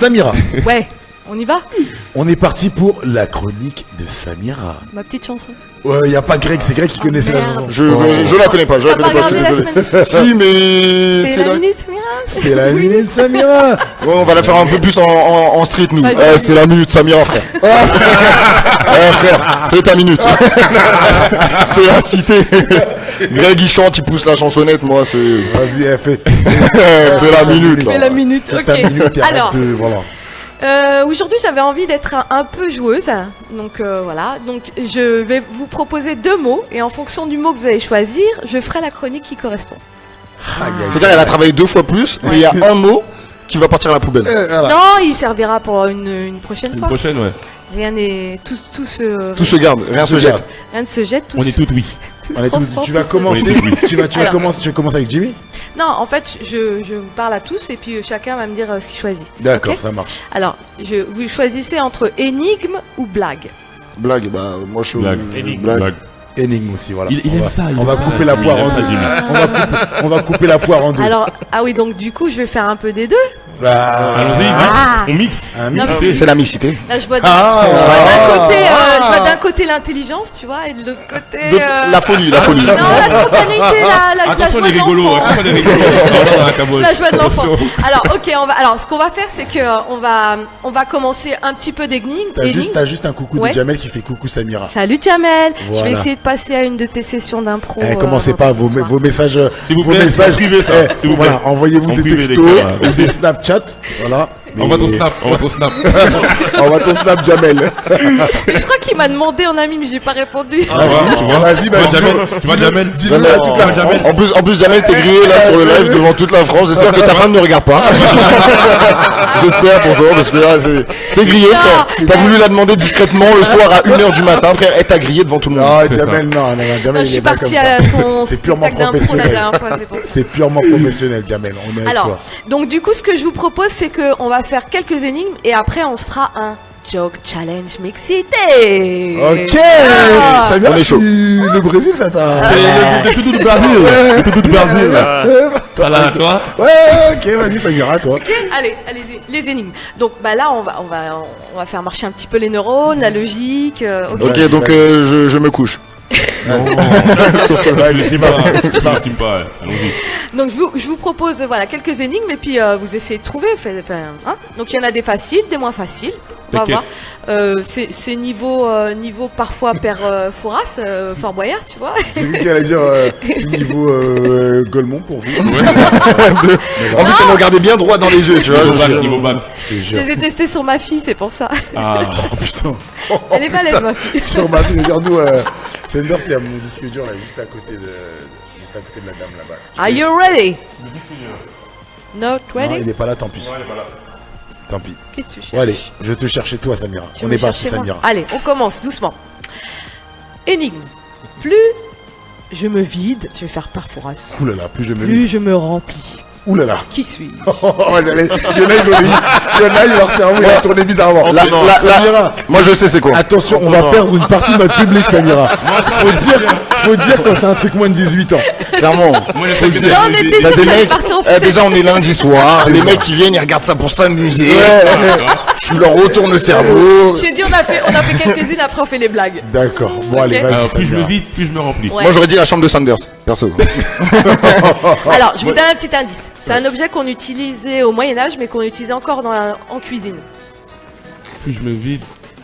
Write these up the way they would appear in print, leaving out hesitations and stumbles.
Samira. Ouais, on y va? On est parti pour la chronique de Samira. Ma petite chanson. Ouais, y a pas Greg, c'est Greg qui connaissait la merde. chanson. Je la connais pas, je la T'as connais pas pas, je suis regardé la désolé. Si, mais C'est la minute, Samira? C'est la minute Samira. Bon, on va la faire un peu plus en street, nous. Vas-y. C'est la minute Samira, frère. Frère, fais ta minute. C'est la cité. Greg, il chante, il pousse la chansonnette, moi, c'est... Vas-y, fais. Fais la minute, Fais là. la minute, Fais ok. ta minute et Alors, arrête de... Voilà. aujourd'hui j'avais envie d'être un peu joueuse, donc voilà. Donc je vais vous proposer 2 mots et en fonction du mot que vous allez choisir, je ferai la chronique qui correspond. C'est-à-dire, elle a travaillé 2 fois plus, mais il y a un mot qui va partir à la poubelle. Voilà. Non, il servira pour une prochaine Une fois. prochaine, ouais. Rien n'est tout se Tout se garde, rien se jette. rien ne se jette. Tout On est toutes oui. tout On se est tous- transforme, tu vas tout se- commencer. Tu vas Alors. commencer avec Jimmy. Non, en fait, je vous parle à tous et puis chacun va me dire ce qu'il choisit. D'accord, Ok. ça marche. Alors, vous choisissez entre énigme ou blague. Blague, bah, moi, je suis... Blague. Blague. Énigme aussi, voilà. Il On aime va- ça. On va couper la Il poire aime en ça, deux. Jimmy. On va couper la poire en deux. Alors, ah oui, donc du coup, je vais faire un peu des deux. Allons-y, Ah. on mixe. Un Non, mix. mais C'est la mixité. là, je vois Ah, je vois d'un côté l'intelligence, tu vois, et de l'autre côté. La folie, la folie. Non, la spontanéité, la Attention joie les de rigolos, l'enfant. attention les rigolos. La joie de l'enfant. Alors, ok, alors, ce qu'on va faire, c'est que on va commencer un petit peu d'énigmes. T'as juste un coucou Ouais. de Jamel qui fait coucou Samira. Salut Jamel. Je Voilà. vais essayer de passer à une de tes sessions d'impro. Commencez pas vos messages. S'il vous vos plaît, messages en privé, ça, s'il vous plaît. Voilà, envoyez-vous En des privé, les textos gars, ou des Snapchat. Voilà. On va ton snap, on va ton snap. Envoie ton Snap Jamel. Je crois qu'il m'a demandé en ami, mais j'ai pas répondu. Vas-y, tu vois. Vas-y, Tu vois, Jamel, tu vois, Jamel. Dis-le à toute la Jamel. France. En plus, Jamel, t'es grillé là sur le live devant toute la France. J'espère que ta femme ne regarde pas. J'espère pour toi, parce que là, t'es grillé, Non. frère. T'as voulu la demander discrètement le soir à 1h du matin, frère, et t'as grillé devant tout le monde. Non, C'est Jamel, non, Non, Jamel, je il suis est pas comme partie ça. à ton C'est purement spectacle d'impro la professionnel. dernière fois, c'est pour ça. C'est purement professionnel, Jamel. On est avec Alors, toi. donc du coup, ce que je vous propose, c'est qu'on va faire quelques énigmes et après, on se fera un joke challenge mixité. Ok. Ah. Ça vient On est chaud. Le Brésil, ça t'a. Le tout du Brésil. Le tout du Brésil. Ça là, toi. Ouais, ok, vas-y, Samira, toi. Allez, allez-y, les énigmes. Donc, bah là, on va faire marcher un petit peu les neurones, la logique. Ok. Ok, donc je me couche. Ouais, C'est pas, c'est pas. Allons-y. Donc, je vous propose, voilà, quelques énigmes et puis vous essayez de trouver. Hein. Donc, il y en a des faciles, des moins faciles. On va T'inquiète. voir. C'est niveau parfois Père Fouras, Fort Boyard, tu vois. J'ai vu qu'elle allait dire niveau Golemont pour vous. En plus, elle me regardait bien droit dans les yeux, tu vois. Niveau bac. Je te Je jure. les ai testés sur ma fille, c'est pour ça. Ah. Oh putain. Elle est balèze, ma fille. Sur ma fille, regarde-nous. Sanders, il y a mon disque dur là, juste à côté de la dame là-bas. Are you ready? Not Non, ready? il est pas là, tant pis. Tant pis. Qu'est-ce que tu cherches? Bon, allez, je te cherchais toi, Samira. Tu On veux est parti, chercher moi Samira. Allez, on commence doucement. Énigme. Plus je me vide, je vais faire Père Fouras. Ouh là là, plus je me Plus je me remplis. Ouh là là. Qui suis-je? Oh, j'allais- il y en a, leur cerveau, il a tourné bizarrement. Là, Samira, moi je sais c'est quoi. attention, on va perdre une partie de notre public, Samira. Faut dire quand c'est un truc moins de 18 ans. Clairement. Moi, j'essaie de Non, on était Il y a sûr des que ça allait mecs, partir en déjà on est lundi soir, les mecs qui viennent, ils regardent ça pour s'amuser. Je leur retourne le cerveau. J'ai dit, on a fait quelques-unes, après on fait les blagues. D'accord. Bon, allez, Ok. vas-y, Alors, plus je me Samira. vide, plus je me remplis. Ouais. Moi j'aurais dit la chambre de Sanders, perso. Alors, je vous donne un petit indice. C'est un objet qu'on utilisait au Moyen-Âge, mais qu'on utilisait encore en cuisine. Plus je me vide.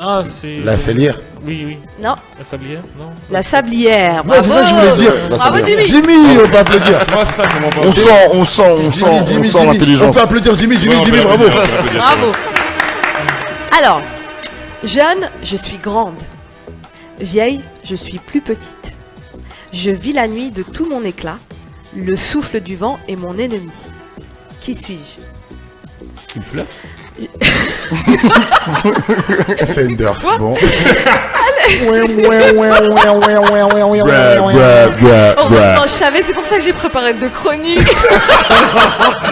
Ah, c'est. La cellière. Oui, oui. Non, La sablière, non. la sablière. Ouais, c'est ça que je voulais dire. La Bravo, sablière. Jimmy. Jimmy, on peut applaudir. Moi, c'est ça, je comprends pas. Jimmy, On sent On l'intelligence. peut applaudir Jimmy, Jimmy, bravo. Bravo. Alors, jeune, je suis grande. Vieille, je suis plus petite. Je vis la nuit de tout mon éclat. Le souffle du vent est mon ennemi. Qui suis-je? Une fleur. Sanders, bon. Heureusement, je savais, c'est pour ça que j'ai préparé 2 chroniques.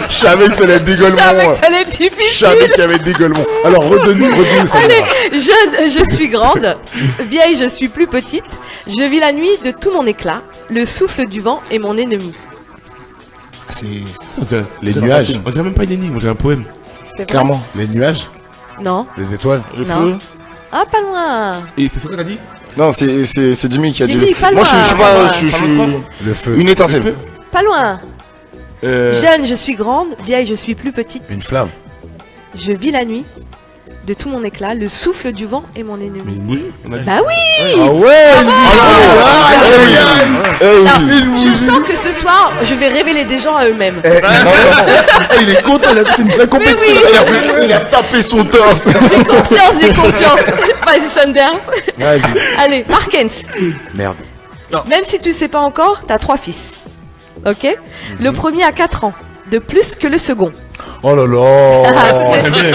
Je savais que ça allait être Je savais dégueulement. que ça allait être Je difficile. savais qu'il y avait dégueulement. Alors, redonne-nous, Samira. Allez, jeune, je suis grande. Vieille, je suis plus petite. Je vis la nuit de tout mon éclat. Le souffle du vent est mon ennemi. Les C'est nuages. On dirait même pas une énigme, on dirait un poème. vrai. Clairement. Les nuages, Non. les étoiles. Le Non. feu. Ah, pas loin. Et c'est quoi que t'as dit? Non, c'est Jimmy qui a dit. Jimmy, pas Moi, loin, je suis pas pas. loin. Je suis Le feu. une étincelle. Le feu. Pas loin. Euh, Jeune, je suis grande. Vieille, je suis plus petite. Une flamme. Je vis la nuit. De tout mon éclat, le souffle du vent est mon Mais ennemi. une bougie, on a dit. Bah oui. Ah ouais. Non, je sens que ce soir, je vais révéler des gens à eux-mêmes. Il est content, c'est une vraie compétition. Il a tapé son torse. J'ai confiance, j'ai confiance. Vas-y, Sanders. Vas-y. Allez, Markens. Merde. Même si tu sais pas encore, t'as 3 fils. Ok. Le premier a 4 ans. De plus que le second. Oh là là.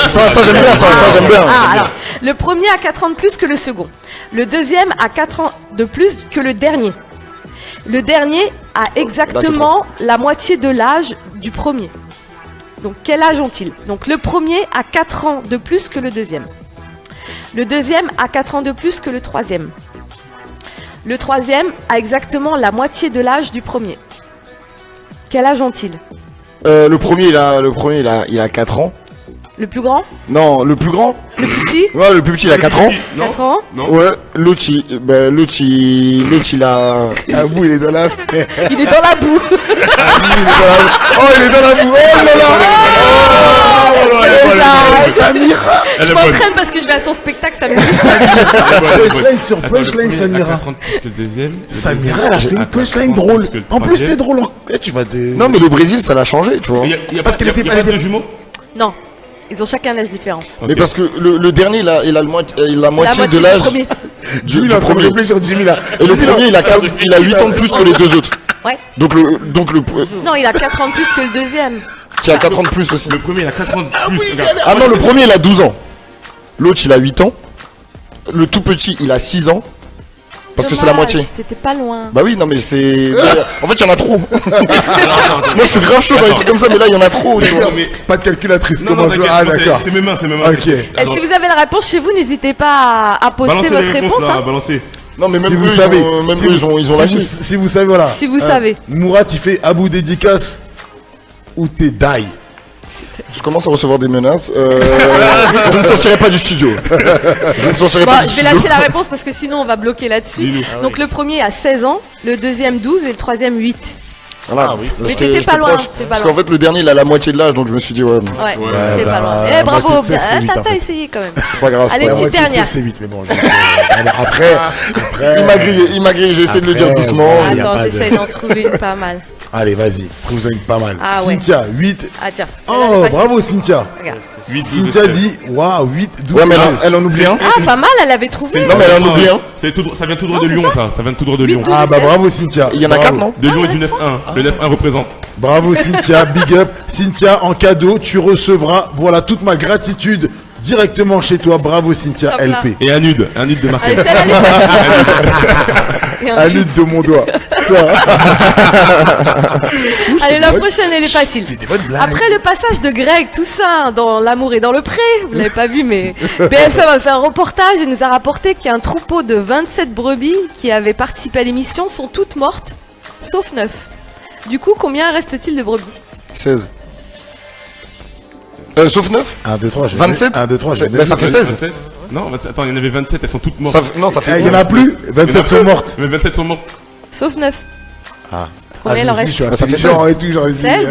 Ça j'aime bien, ça j'aime bien. Ah, alors, le premier a 4 ans de plus que le second. Le deuxième a 4 ans de plus que le dernier. Le dernier a exactement la moitié de l'âge du premier. Donc, quel âge ont-ils? Donc, le premier a 4 ans de plus que le deuxième. Le deuxième a 4 ans de plus que le troisième. Le troisième a exactement la moitié de l'âge du premier. Quel âge ont-ils? Le premier il a 4 ans. Le plus grand? Non, le plus grand. Le plus petit? Ouais, le plus petit il a 4 ans. 4 ans? Non. Ouais, l'autre il a. Abou, il est dans la. Il est dans la boue. Oh, il est dans la boue. Oh là là. Samira. Je m'entraîne parce que je vais à son spectacle, ça me Punchline sur punchline, Samira. Le deuxième. Samira, elle a fait une punchline drôle. En plus, t'es drôle. Eh, tu vas te. Non mais le Brésil ça l'a changé, tu vois. Parce qu'elle était pas de jumeaux. Non, ils ont chacun un âge différent. Mais parce que le dernier il a la moitié La moitié de l'âge du premier. du Jimmy, il est en train de premier. réfléchir, Jimmy là. Et le premier il a 8 ans de plus que les deux autres. Ouais. Donc le Non, il a 4 ans de plus que le deuxième. qui a 4 ans de plus aussi. Le premier, il a 4 ans de plus. Regarde. Ah non, le premier il a 12 ans. L'autre il a 8 ans. Le tout petit il a 6 ans. Parce que c'est la Dommage, moitié. T'étais pas loin. Bah oui, non mais c'est. En fait, il y en a trop. Moi je suis grave chaud dans les trucs comme ça, mais là il y en a trop. tu vois. mais- Pas de calculatrice. Non, non, Comment ça? t'inquiète, Ah, non, d'accord. c'est mes mains, c'est mes mains. Ok. Et si vous avez la réponse chez vous, n'hésitez pas à poster Balancez votre les réponse. réponses là, Hein, balancez. Non mais même Si eux, vous savez, même si eux, vous- ils ont si lâché. vous- Si vous savez, voilà. si vous savez. Mourat, il fait Abou dédicace ou t'es die. Je commence à recevoir des menaces. Je ne sortirai pas du studio. Je ne sortirai Bon, pas du je vais studio. lâcher la réponse parce que sinon on va bloquer là-dessus. Dis-nous. Donc le premier a 16 ans, le deuxième 12 et le troisième 8. Voilà. Ah oui. Mais J'étais- t'étais pas j'étais loin, proche. t'étais pas Parce loin. qu'en fait, le dernier, il a la moitié de l'âge, donc je me suis dit, ouais, Ouais, t'es bah, pas loin. bah, Eh bravo, moitié de bien. fait, c'est vite, T'as en fait. essayé quand même. c'est pas grave. c'est Allez, pas Ouais, grave. petite moi, dernière. c'est vite, mais bon. Après. Il m'a grillé, j'ai essayé de le dire Après, doucement. bah, y a Attends, pas de- j'essaie d'en trouver une pas mal. Allez, vas-y. Trouve-en une pas mal. Ah ouais. Cynthia, 8. Ah tiens. celle-là, Oh, elle est facile. bravo, Cynthia. Regarde. 8, 12, Cynthia 13. dit, waouh, 8, 12. Ouais, mais 13. elle en oublie un. Ah, pas mal, elle avait trouvé. Non, mais elle en oublie un. Ça vient tout droit de Lyon, ça. Ça vient tout droit de Lyon. Ah, bah, bravo, Cynthia. Il y en a Bravo. 4, non? De Lyon et du 9-1. Le 9-1 représente. Bravo, Cynthia. Big up. Cynthia, en cadeau, tu recevras, voilà, toute ma gratitude directement chez toi. Bravo, Cynthia, Hop là. LP. Et un nude de Allez, Marquez. celle-là, elle est facile. Et Un ensuite- lutte de mon doigt. Toi. Allez, la prochaine, elle est facile. Fais des bonnes blagues. Après le passage de Greg Toussaint dans L'amour et dans le pré, vous l'avez pas vu, mais BFM a fait un reportage et nous a rapporté qu'un troupeau de 27 brebis qui avaient participé à l'émission sont toutes mortes, sauf 9. Du coup, combien reste-t-il de brebis? 16. Sauf 9? 1, 2, 3, 27? 1, 2, 3, Bah, ça fait 16. 27. Non, attends, il y en avait 27, elles sont toutes mortes. Non, ça fait. Il y en a plus. 27 sont mortes. Mais 27 sont mortes. Sauf 9. Ah. Combien il en je me reste? suis dit, Bah, je ça fait suis intelligent et tout, j'aurais dit. 16.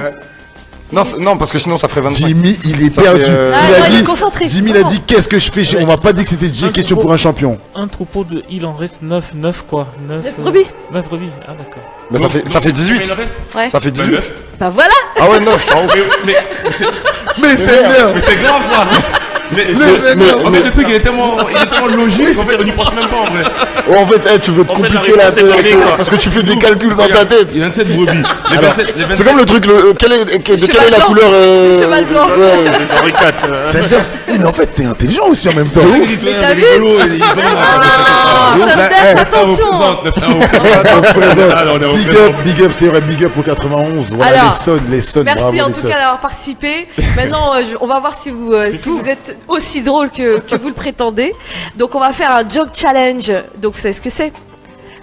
Non, parce que sinon ça ferait 25. Jimmy, il est Ça perdu. fait, Ah, Il a non, il est dit, concentré. Jimmy, il a dit, qu'est-ce que je fais chez... On m'a pas dit que c'était DJ question pour un champion. Un troupeau de. Il en reste 9 quoi 9 9 brebis. 9 brebis, ah d'accord. Mais ça fait Combien 18. il en reste Ouais. Ça fait 18. 9. Bah voilà. Ah ouais, 9, je suis en haut. Mais c'est bien. Mais c'est grave ça. Mais en fait, le truc il est tellement logique. En fait, on y pense même pas en vrai. Oh, en fait, tu veux te En fait, la compliquer la réponse est tête donnée, quoi. parce que tu fais des calculs dans ta tête. Il y a 27 brebis. Les 27. C'est comme le truc, de quelle est la blanc. couleur Le cheval blanc. ouais, Henri IV. Sanders, oui, mais en fait, t'es intelligent aussi en même temps. Mais t'as vu? Ah, ça me fait attention. Alors, on est Big up, c'est vrai, big up au 91. Voilà, Alors, les sons, Merci bravo, en les tout sons. cas d'avoir participé. Maintenant, on va voir si vous êtes aussi drôle que vous le prétendez. Donc, on va faire un joke challenge. Donc, vous savez ce que c'est?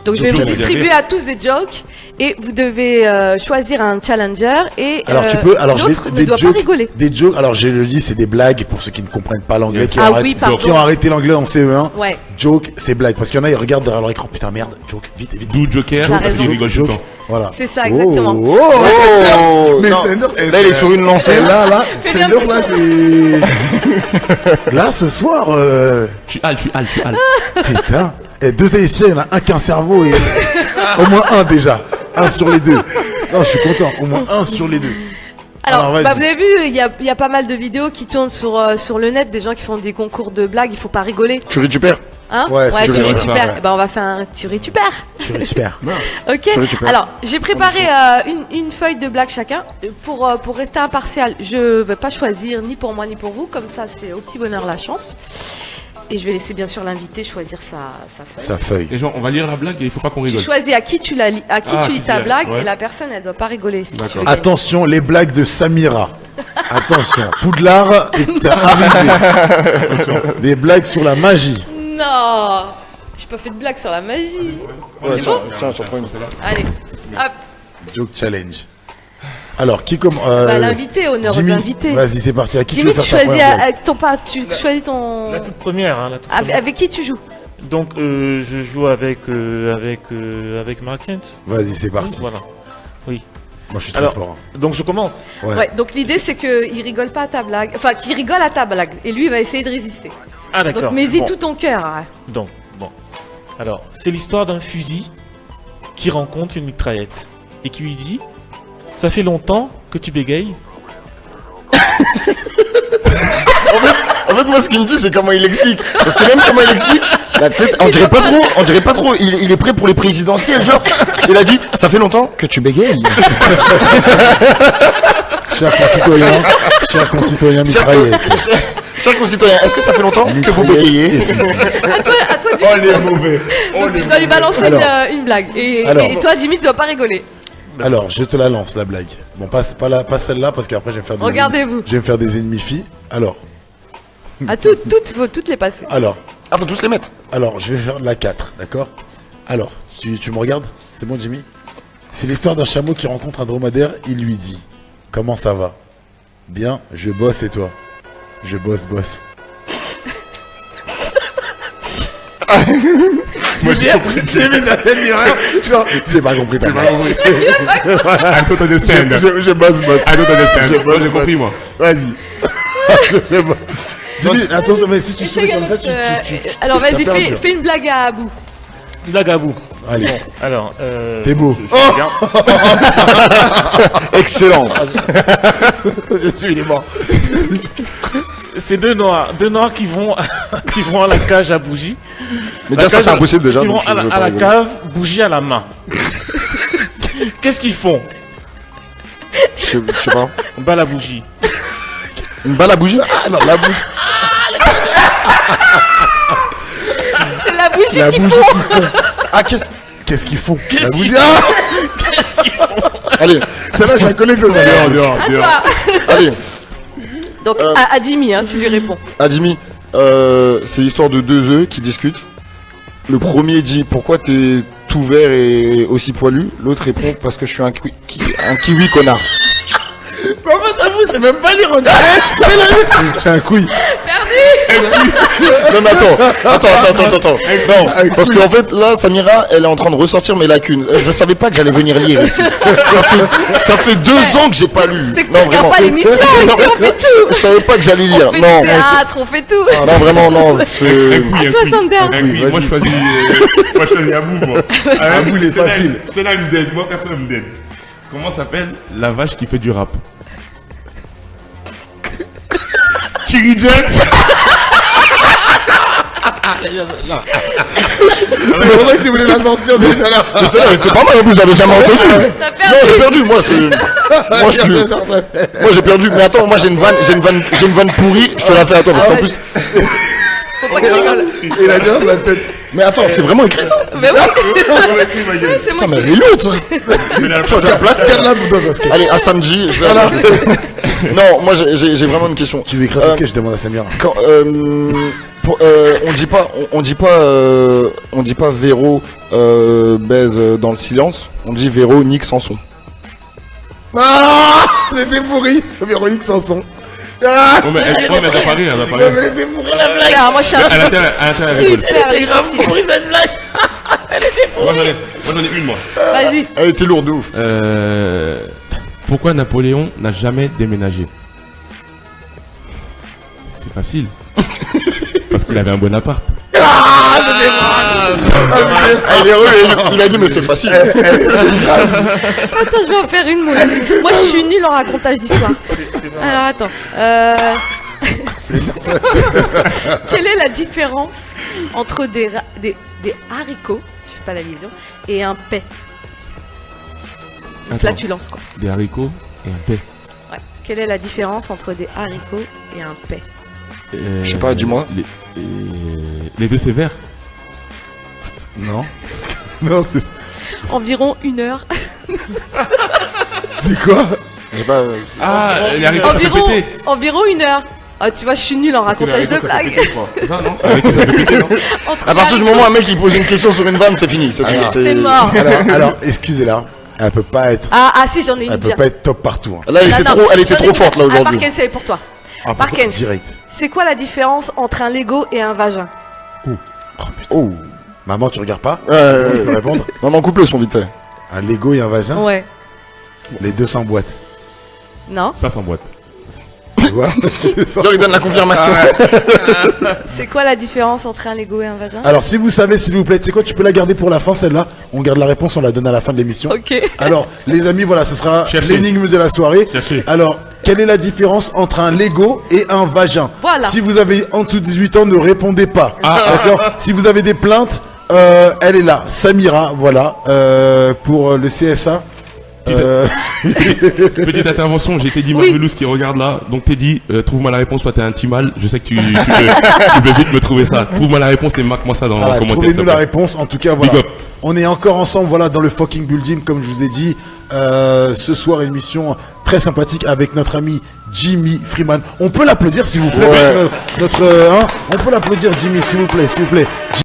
Donc je vais Joke vous challenge. distribuer à tous des jokes et vous devez choisir un challenger et Alors tu peux, alors je l'autre vais ne doit pas rigoler. des jokes. Alors je le dis, c'est des blagues pour ceux qui ne comprennent pas l'anglais, qui, Ah ont oui, pardon. qui ont arrêté l'anglais en CE1. Ouais. Joke, c'est blague, parce qu'il y en a, ils regardent derrière leur écran, putain merde, joke, vite, vite. D'où Joker, T'as parce raison. qu'il rigole tout le temps. Voilà. C'est ça, exactement. Oh, mais non. Sanders, Là, il est sur une lancée. là, Fais bien Sanders, là, c'est. Là, ce soir, Tu hales. putain. Et deux Haïtiens, il y en a un qui a un cerveau et. Au moins un déjà. Un sur les deux. Non, je suis content. Au moins un sur les deux. Alors, vas-y. vous avez vu, il y a pas mal de vidéos qui tournent sur le net, des gens qui font des concours de blagues, il faut pas rigoler. Tu récupères. Hein Ouais, c'est tu joli, récupères. ouais. Eh ben, on va faire un tu récupères. Je récupère. Ok. Tu récupères. Alors, j'ai préparé une feuille de blagues chacun pour rester impartial. Je vais pas choisir ni pour moi ni pour vous, comme ça c'est au petit bonheur la chance. Et je vais laisser bien sûr l'invité choisir sa feuille. Sa feuille. Les gens, on va lire la blague et il faut pas qu'on Tu rigole. choisis à qui tu la lis, à qui Ah, tu lis qui ta la- blague ouais. et la personne elle doit pas rigoler. Si tu D'accord. veux gagner. Attention, les blagues de Samira. Attention, Poudlard est arrivé. Des blagues sur la magie. Non, j'ai pas fait de blague sur la magie. C'est bon Tiens, j'en prends une. Allez, hop. Joke challenge. Alors, qui comme Bah, l'invité, honneur aux Jimmy, invités. vas-y, c'est parti. À qui Jimmy, tu veux tu faire ta choisis première blague avec ton pas, tu choisis ton. La toute première, hein, la toute Avec, première. avec qui tu joues? Donc, je joue avec Mark Kent. Vas-y, c'est parti. Voilà. Moi, je suis très Alors, fort. Donc, je commence. Ouais. Ouais. Donc l'idée c'est qu'il rigole pas à ta blague, enfin qu'il rigole à ta blague, et lui il va essayer de résister. Ah, d'accord. Donc mets-y Bon. tout ton cœur. Hein. Donc, bon. Alors, c'est l'histoire d'un fusil qui rencontre une mitraillette et qui lui dit: ça fait longtemps que tu bégayes. En fait, moi, ce qui me tue, c'est comment il explique. Parce que même comment il explique, la tête, on dirait pas trop. Il est prêt pour les présidentielles, genre. Il a dit, ça fait longtemps que tu bégayes. Chers concitoyens mitraillettes. Chers concitoyens, est-ce que ça fait longtemps que vous bégayez? À toi Oh, il est mauvais. donc tu dois lui balancer Alors. une blague. Et toi Jimmy tu dois pas rigoler. Alors, je te la lance, la blague. Bon, pas celle-là, parce qu'après, je vais me faire des Regardez-vous. Je vais me faire des ennemis filles. Alors, À toutes, faut toutes les passer. alors, Ah, faut tous les mettre. je vais faire la 4, d'accord? Alors, tu me regardes? C'est bon, Jimmy? C'est l'histoire d'un chameau qui rencontre un dromadaire. Il lui dit: comment ça va? Bien, je bosse et toi? Je bosse. Moi, j'ai compris. J'ai mis sa tête genre, j'ai pas compris ta blague. I don't understand. Je bosse. I don't understand. Je Moi, j'ai compris, moi. Vas-y. Je bosse. Jimmy, attention, mais si tu souris comme ça, tu Alors vas-y, t'as perdu. fais une blague à Abou. Blague à vous. Allez, Alors, t'es beau. je regarde. Excellent. Il est mort. C'est deux noirs qui vont à la cage à bougie. Mais déjà, ça, c'est impossible déjà. Ils vont donc je à veux pas la rigoler. cave, bougie à la main. Qu'est-ce qu'ils font? Je sais pas. On bat la bougie. Une balle à bougie? Ah non, la bouche. C'est la bougie La qu'il bougie faut. qu'ils font. Ah, Qu'est-ce qu'ils font? La qu'ils bougie. font Ah, allez, celle-là, je la connais, ça. À toi. allez. Donc à Jimmy, hein, tu lui réponds. Ah, Jimmy, c'est l'histoire de deux œufs qui discutent. Le premier dit pourquoi t'es tout vert et aussi poilu. L'autre répond parce que je suis un kiwi connard. Mais en fait, avoue, c'est même pas l'ironie. J'ai un couille. Non mais attends. Non, parce qu'en fait là, Samira, elle est en train de ressortir mes lacunes. Je savais pas que j'allais venir lire ici. Ça fait 2 ans que j'ai pas lu. C'est que Non tu regardes pas l'émission, ici on fait tout. Je savais pas que j'allais lire. On fait Non. du théâtre, on fait tout. Non vraiment non. c'est- À toi Sander. Oui, Moi, je choisis Abou, moi. Abou, il est facile. Celle-là, elle me dead. Moi, personne ne me dead. Comment s'appelle la vache qui fait du rap? Kiri James. C'est pour ça que tu voulais la sortir déjà là. Mais celle-là, elle était pas mal en plus, j'avais jamais entendu. T'as Non, j'ai perdu, moi j'ai perdu, mais attends, moi j'ai une vanne pourrie, je te la fais à toi parce qu'en plus. Faut pas que tu rigoles. Il a dit dans sa tête. Mais attends, c'est vraiment écrit ça? Mais oui, c'est Putain, moi mais qui. elle est lourde ça. Change la place, garde la bouton, ça se Allez, un samedi, je vais Voilà, aller. Non, moi j'ai vraiment une question. Tu veux écrire un sketch, je demande à Samira. Quand, On dit pas Véro baise dans le silence. On dit Véro nique sans son. Ah, c'était pourri. Véronique Sanson. Ah, Oh, mais elle a pas parlé, elle a parlé. mais c'était pourri la blague. Alors, moi, je suis un Elle a peu intérêt à rigoler. super C'était grave difficile. pourri cette blague. Moi j'en ai une, moi. Vas-y. Elle était lourde de ouf. Pourquoi Napoléon n'a jamais déménagé? C'est facile. Parce qu'il avait un bon appart. Ah, il est heureux, il a dit mais c'est facile. Attends, je vais en faire une, moi. Moi, je suis nulle en racontage d'histoire. Alors, attends. Quelle est la différence entre des haricots, je fais pas la liaison, et un paix? Là, Attends. tu lances quoi? Des haricots et un paix. Ouais. Quelle est la différence entre des haricots et un paix? Je sais pas, dis-moi. Les deux c'est vert. Non. Non, Environ 1 heure. c'est quoi? J'ai pas. Ah, les haricots ça fait péter. Environ 1 heure. Ah, tu vois, je suis nulle en racontage de blagues. C'est ça, non? Les haricots ça fait péter, non? Entre À partir du les moment où un mec il pose une question sur une vanne, c'est fini. C'est fini. c'est mort. Alors, excusez-la. Elle peut pas être. Ah, si, j'en ai une Elle peut bien. pas être top partout. Hein. Là, elle était Non, trop, elle était j'en ai trop une forte là bien. Ah, aujourd'hui. Marquez, c'est pour toi. Ah, Marquez. pourquoi direct. C'est quoi la différence entre un Lego et un vagin? Oh putain. Oh. Maman, tu regardes pas? Ouais, Tu peux ouais. répondre. Maman, coupe le son vite fait. Un Lego et un vagin. Ouais. Les deux s'emboîtent. Non? Ça s'emboîte. Tu vois? Là, il donne la confirmation. C'est quoi la différence entre un Lego et un vagin? Alors, si vous savez, s'il vous plaît, tu sais quoi, tu peux la garder pour la fin, celle-là. On garde la réponse, on la donne à la fin de l'émission. Ok. Alors, les amis, voilà, ce sera Cherchez. l'énigme de la soirée. Cherchez. Alors, quelle est la différence entre un Lego et un vagin? Voilà. Si vous avez en dessous de 18 ans, ne répondez pas. D'accord? Si vous avez des plaintes, elle est là. Samira, voilà, pour le CSA. Petite intervention, j'ai Teddy Oui. Marvelous qui regarde là. Donc Teddy, trouve-moi la réponse, toi t'es un timal. Je sais que tu peux vite me trouver ça. Trouve-moi la réponse et marque-moi ça dans Voilà, le commentaire. trouvez-nous s'il te la plaît. réponse. En tout cas, voilà. Big up. On est encore ensemble, voilà, dans le fucking building, comme je vous ai dit. Ce soir, émission très sympathique avec notre ami Jimmy Freeman. On peut l'applaudir, s'il vous plaît, Ouais. parce que notre, on peut l'applaudir, Jimmy, s'il vous plaît, s'il vous plaît.